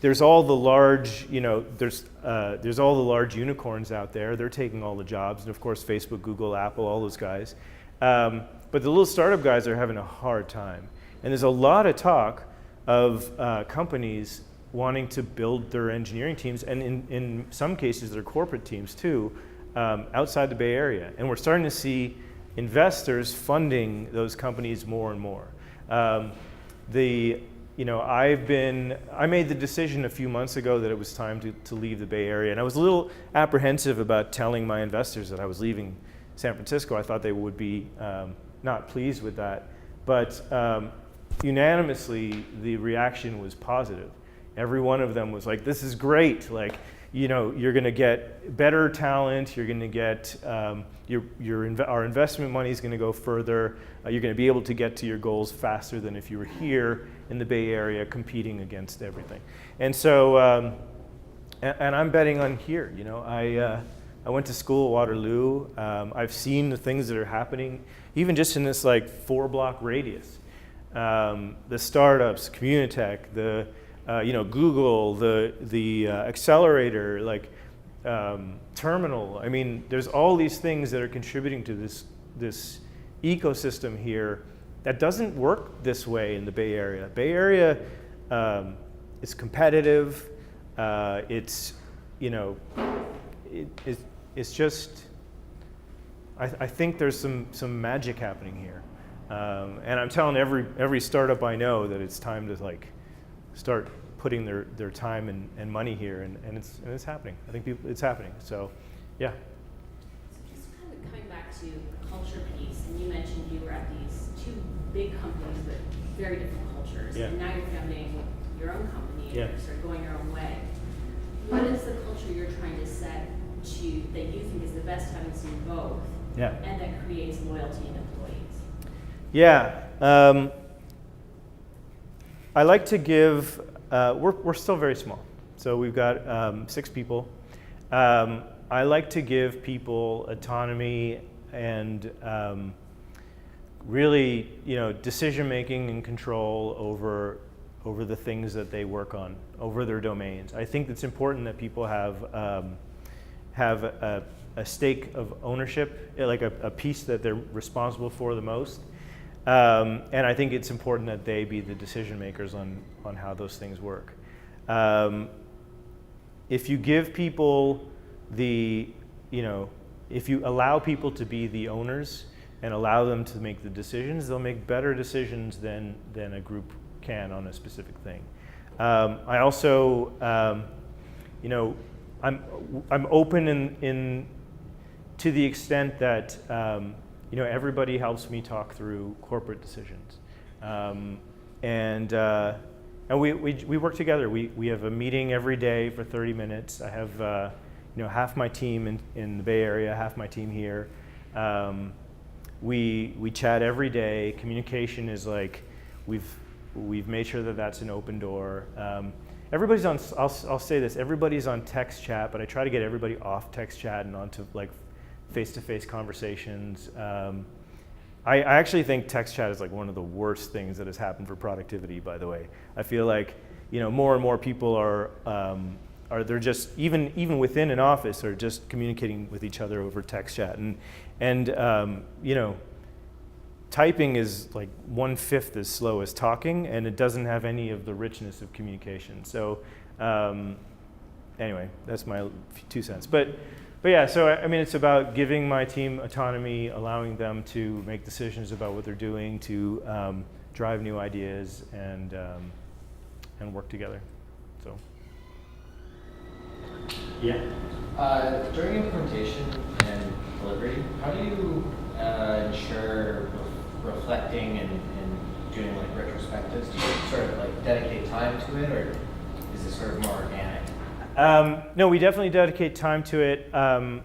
there's all the large, there's all the large unicorns out there. They're taking all the jobs, and of course, Facebook, Google, Apple, all those guys. But the little startup guys are having a hard time. And there's a lot of talk of companies wanting to build their engineering teams, and in some cases, their corporate teams too, outside the Bay Area. And we're starting to see investors funding those companies more and more. I made the decision a few months ago that it was time to leave the Bay Area, and I was a little apprehensive about telling my investors that I was leaving San Francisco. I thought they would be not pleased with that, but unanimously the reaction was positive. Every one of them was like, "This is great! Like, you're going to get better talent. You're going to get our investment money is going to go further. You're going to be able to get to your goals faster than if you were here in the Bay Area competing against everything." And so, and I'm betting on here. I went to school at Waterloo. I've seen the things that are happening, even just in this 4-block radius. The startups, Communitech, the Google, the accelerator, Terminal. I mean, there's all these things that are contributing to this ecosystem here that doesn't work this way in the Bay Area. Bay Area is competitive. It's just. I think there's some magic happening here, and I'm telling every startup I know that it's time to start putting their time and money here, and it's happening. I think it's happening. So, yeah. So just kind of coming back to the culture piece, and you mentioned you were at these two big companies with very different cultures, Yeah. and now you're founding your own company and Yeah. you're sort of going your own way. What is the culture you're trying to set that you think is the best, having seen both, Yeah. and that creates loyalty in employees? Yeah. I like to give. We're still very small, so we've got 6 people. I like to give people autonomy and really, decision making and control over the things that they work on, over their domains. I think it's important that people have a stake of ownership, like a piece that they're responsible for the most. And I think it's important that they be the decision makers on how those things work. If you give people if you allow people to be the owners and allow them to make the decisions, they'll make better decisions than a group can on a specific thing. I also, I'm open in to the extent that everybody helps me talk through corporate decisions, and we work together. We have a meeting every day for 30 minutes. I have half my team in the Bay Area, half my team here. We chat every day. Communication is we've made sure that that's an open door. Everybody's on. I'll say this. Everybody's on text chat, but I try to get everybody off text chat and onto face-to-face conversations. I actually think text chat is one of the worst things that has happened for productivity. By the way, I feel more and more people are they're just even within an office are just communicating with each other over text chat, and typing is 1/5 as slow as talking, and it doesn't have any of the richness of communication. So anyway, that's my 2 cents. But yeah, so it's about giving my team autonomy, allowing them to make decisions about what they're doing, to drive new ideas, and work together. So yeah. During implementation and delivery, how do you ensure reflecting and doing retrospectives? Do you sort of dedicate time to it, or is it sort of more organic? No, we definitely dedicate time to it. I'll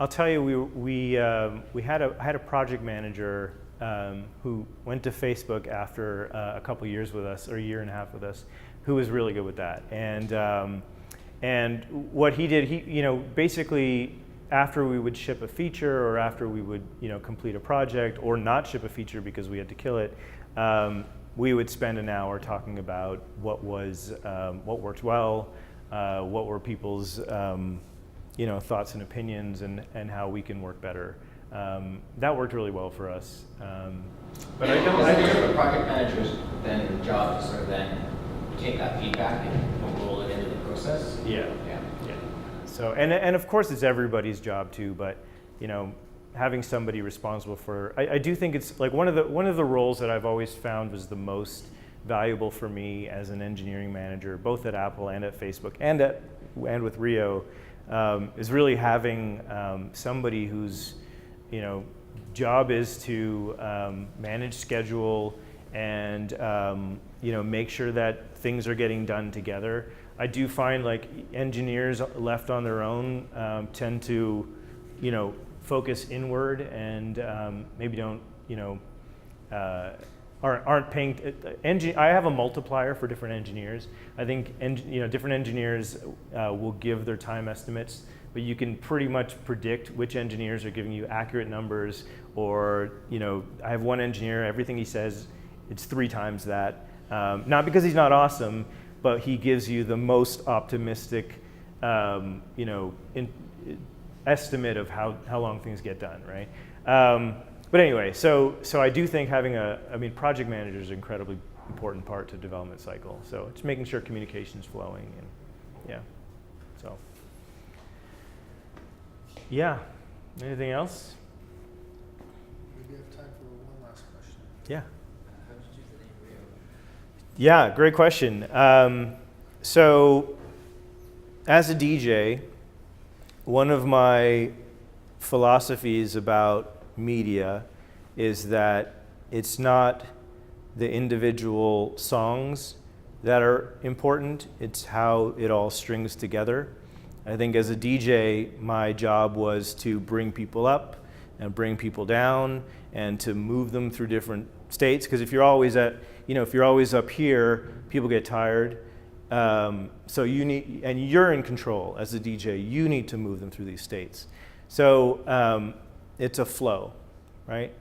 tell you, I had a project manager who went to Facebook after a couple years with us, or a year and a half with us, who was really good with that. And what he did, basically after we would ship a feature, or after we would complete a project, or not ship a feature because we had to kill it, we would spend an hour talking about what worked well, what were people's thoughts and opinions, and how we can work better. That worked really well for us. But I don't. Is it the project manager's then job to sort of then take that feedback and roll it into the process? Yeah. So and of course it's everybody's job too, but having somebody responsible for, I do think it's like one of the roles that I've always found was the most valuable for me as an engineering manager, both at Apple and at Facebook and with Rio, is really having somebody whose job is to manage schedule and make sure that things are getting done together. I do find like engineers left on their own tend to focus inward and maybe don't aren't paying. I have a multiplier for different engineers. I think different engineers will give their time estimates, but you can pretty much predict which engineers are giving you accurate numbers, or I have one engineer, everything he says, it's 3 times that. Not because he's not awesome, but he gives you the most optimistic estimate of how long things get done, right? But anyway, so I do think having project manager is an incredibly important part to development cycle. So it's making sure communication's flowing, and yeah. Anything else? We have time for one last question. Yeah. How did you choose the name Rio? Yeah, great question. So as a DJ, one of my philosophies about media is that it's not the individual songs that are important, it's how it all strings together. I think as a DJ, my job was to bring people up and bring people down and to move them through different states, because if you're always up here, people get tired. So you're in control as a DJ. You need to move them through these states. So it's a flow, right?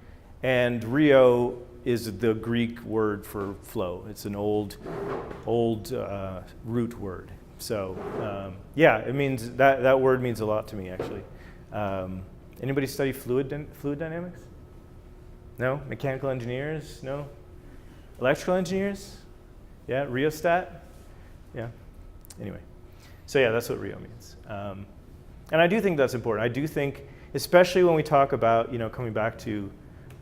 And Rio is the Greek word for flow. It's an old root word. So it means that word means a lot to me, actually. Anybody study fluid dynamics? No? Mechanical engineers? No? Electrical engineers? Yeah, rheostat? Yeah. Anyway, so yeah, that's what Rio means. And I do think that's important. I do think, especially when we talk about, coming back to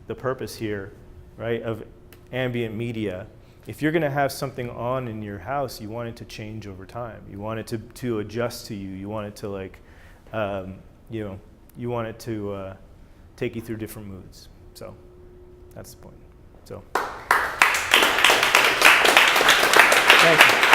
the purpose here, right, of ambient media, if you're going to have something on in your house, you want it to change over time. You want it to adjust to you. You want it to you want it to take you through different moods. So that's the point. So thank you.